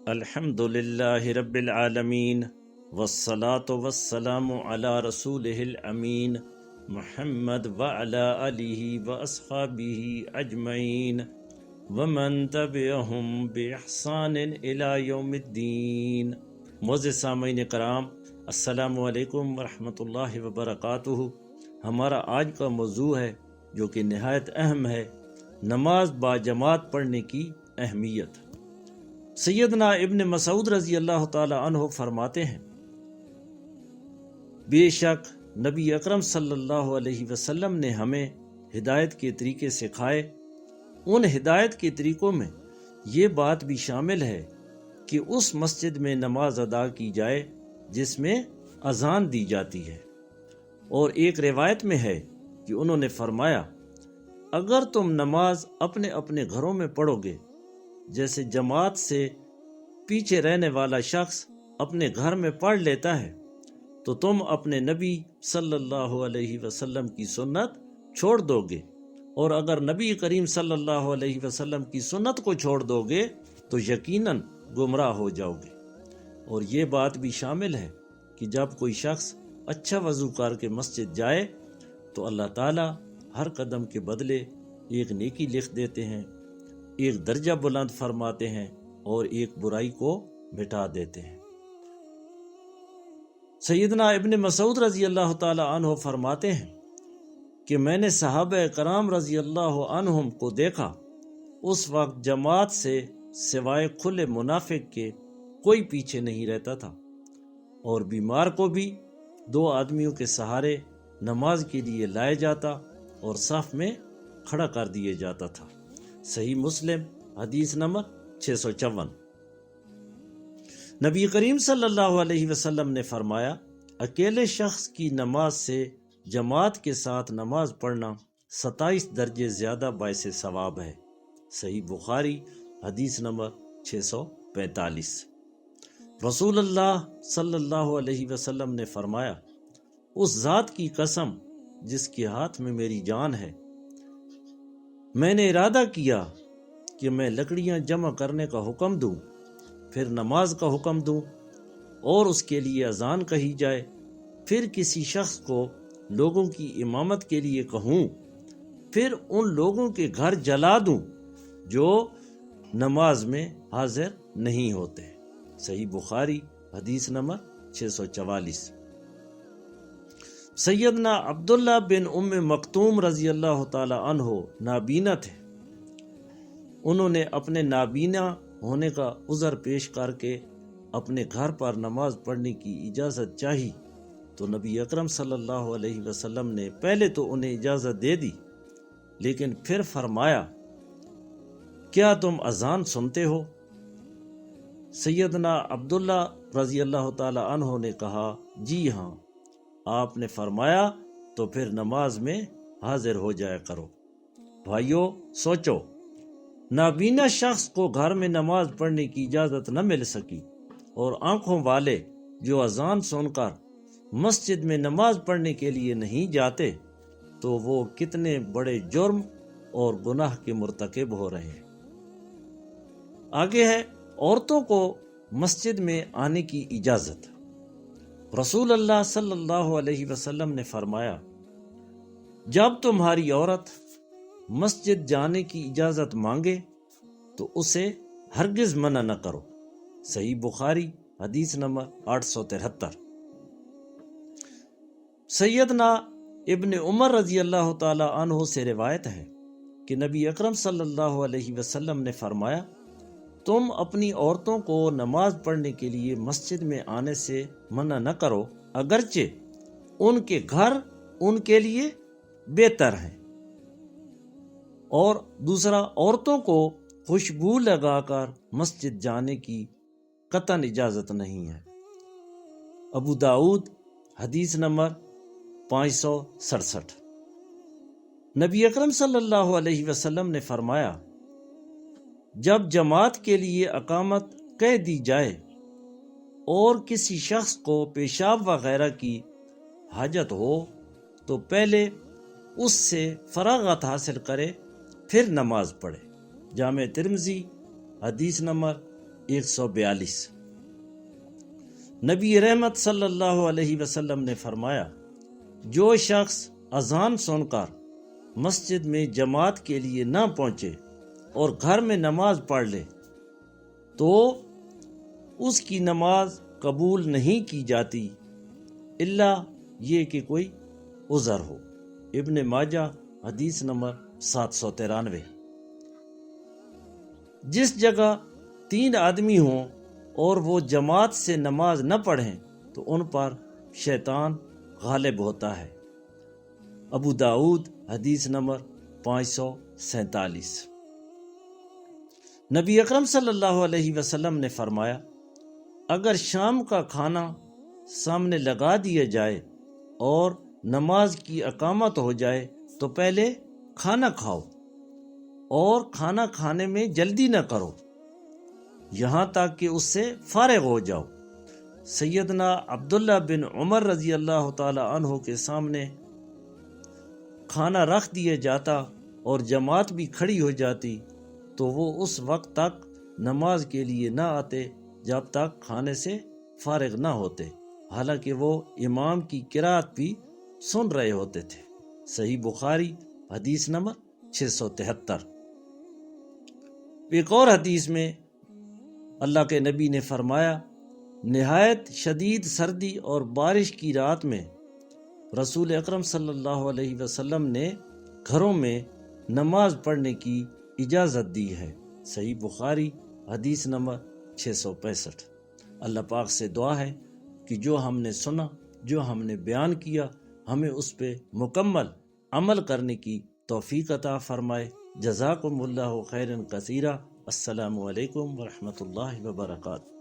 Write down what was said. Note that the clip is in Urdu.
الحمد للہ رب العالمین والصلاة والسلام علی رسولہ الامین محمد وعلی آلہ واصحابہ اجمعین ومن تبعہم بإحسان الی یوم الدین۔ معزز سامعین کرام، السلام علیکم ورحمۃ اللہ وبرکاتہ۔ ہمارا آج کا موضوع ہے جو کہ نہایت اہم ہے، نماز با جماعت پڑھنے کی اہمیت۔ سیدنا ابن مسعود رضی اللہ تعالی عنہ فرماتے ہیں، بے شک نبی اکرم صلی اللہ علیہ وسلم نے ہمیں ہدایت کے طریقے سکھائے۔ ان ہدایت کے طریقوں میں یہ بات بھی شامل ہے کہ اس مسجد میں نماز ادا کی جائے جس میں اذان دی جاتی ہے۔ اور ایک روایت میں ہے کہ انہوں نے فرمایا، اگر تم نماز اپنے اپنے گھروں میں پڑھو گے، جیسے جماعت سے پیچھے رہنے والا شخص اپنے گھر میں پڑھ لیتا ہے، تو تم اپنے نبی صلی اللہ علیہ وسلم کی سنت چھوڑ دو گے، اور اگر نبی کریم صلی اللہ علیہ وسلم کی سنت کو چھوڑ دو گے تو یقیناً گمراہ ہو جاؤ گے۔ اور یہ بات بھی شامل ہے کہ جب کوئی شخص اچھا وضو کر کے مسجد جائے تو اللہ تعالیٰ ہر قدم کے بدلے ایک نیکی لکھ دیتے ہیں، ایک درجہ بلند فرماتے ہیں اور ایک برائی کو مٹا دیتے ہیں۔ سیدنا ابن مسعود رضی اللہ تعالی عنہ فرماتے ہیں کہ میں نے صحابہ کرام رضی اللہ عنہم کو دیکھا، اس وقت جماعت سے سوائے کھلے منافق کے کوئی پیچھے نہیں رہتا تھا، اور بیمار کو بھی 2 آدمیوں کے سہارے نماز کے لیے لایا جاتا اور صف میں کھڑا کر دیا جاتا تھا۔ صحیح مسلم حدیث نمبر 654۔ نبی کریم صلی اللہ علیہ وسلم نے فرمایا، اکیلے شخص کی نماز سے جماعت کے ساتھ نماز پڑھنا 27 درجے زیادہ باعث ثواب ہے۔ صحیح بخاری حدیث نمبر 645۔ رسول اللہ صلی اللہ علیہ وسلم نے فرمایا، اس ذات کی قسم جس کے ہاتھ میں میری جان ہے، میں نے ارادہ کیا کہ میں لکڑیاں جمع کرنے کا حکم دوں، پھر نماز کا حکم دوں، اور اس کے لیے اذان کہی جائے، پھر کسی شخص کو لوگوں کی امامت کے لیے کہوں، پھر ان لوگوں کے گھر جلا دوں جو نماز میں حاضر نہیں ہوتے۔ صحیح بخاری حدیث نمبر 644۔ سیدنا عبداللہ بن ام مکتوم رضی اللہ تعالی عنہ نابینا تھے۔ انہوں نے اپنے نابینا ہونے کا عذر پیش کر کے اپنے گھر پر نماز پڑھنے کی اجازت چاہی، تو نبی اکرم صلی اللہ علیہ وسلم نے پہلے تو انہیں اجازت دے دی، لیکن پھر فرمایا، کیا تم اذان سنتے ہو؟ سیدنا عبداللہ رضی اللہ تعالی عنہ نے کہا، جی ہاں۔ آپ نے فرمایا، تو پھر نماز میں حاضر ہو جایا کرو۔ بھائیو، سوچو، نابینا شخص کو گھر میں نماز پڑھنے کی اجازت نہ مل سکی، اور آنکھوں والے جو اذان سن کر مسجد میں نماز پڑھنے کے لیے نہیں جاتے، تو وہ کتنے بڑے جرم اور گناہ کے مرتکب ہو رہے ہیں۔ آگے ہے عورتوں کو مسجد میں آنے کی اجازت۔ رسول اللہ صلی اللہ علیہ وسلم نے فرمایا، جب تمہاری عورت مسجد جانے کی اجازت مانگے تو اسے ہرگز منع نہ کرو۔ صحیح بخاری حدیث نمبر 873۔ سیدنا ابن عمر رضی اللہ تعالی عنہ سے روایت ہے کہ نبی اکرم صلی اللہ علیہ وسلم نے فرمایا، تم اپنی عورتوں کو نماز پڑھنے کے لیے مسجد میں آنے سے منع نہ کرو، اگرچہ ان کے گھر ان کے لیے بہتر ہیں۔ اور دوسرا، عورتوں کو خوشبو لگا کر مسجد جانے کی قطعاً اجازت نہیں ہے۔ ابو داؤد حدیث نمبر 567۔ نبی اکرم صلی اللہ علیہ وسلم نے فرمایا، جب جماعت کے لیے اقامت کہہ دی جائے اور کسی شخص کو پیشاب وغیرہ کی حاجت ہو تو پہلے اس سے فراغت حاصل کرے، پھر نماز پڑھے۔ جامع ترمذی حدیث نمبر 142۔ نبی رحمت صلی اللہ علیہ وسلم نے فرمایا، جو شخص اذان سن کر مسجد میں جماعت کے لیے نہ پہنچے اور گھر میں نماز پڑھ لے تو اس کی نماز قبول نہیں کی جاتی الا یہ کہ کوئی عذر ہو۔ ابن ماجہ حدیث نمبر 793۔ جس جگہ 3 آدمی ہوں اور وہ جماعت سے نماز نہ پڑھیں تو ان پر شیطان غالب ہوتا ہے۔ ابو داؤد حدیث نمبر 547۔ نبی اکرم صلی اللہ علیہ وسلم نے فرمایا، اگر شام کا کھانا سامنے لگا دیا جائے اور نماز کی اقامت ہو جائے تو پہلے کھانا کھاؤ اور کھانا کھانے میں جلدی نہ کرو یہاں تک کہ اس سے فارغ ہو جاؤ۔ سیدنا عبداللہ بن عمر رضی اللہ تعالی عنہ کے سامنے کھانا رکھ دیا جاتا اور جماعت بھی کھڑی ہو جاتی تو وہ اس وقت تک نماز کے لیے نہ آتے جب تک کھانے سے فارغ نہ ہوتے، حالانکہ وہ امام کی قرات بھی سن رہے ہوتے تھے۔ صحیح بخاری حدیث نمبر 673۔ ایک اور حدیث میں اللہ کے نبی نے فرمایا، نہایت شدید سردی اور بارش کی رات میں رسول اکرم صلی اللہ علیہ وسلم نے گھروں میں نماز پڑھنے کی اجازت دی ہے۔ صحیح بخاری حدیث نمبر 665۔ اللہ پاک سے دعا ہے کہ جو ہم نے سنا، جو ہم نے بیان کیا، ہمیں اس پہ مکمل عمل کرنے کی توفیق عطا فرمائے۔ جزاکم اللہ خیرا کثیرا۔ السلام علیکم ورحمۃ اللہ وبرکاتہ۔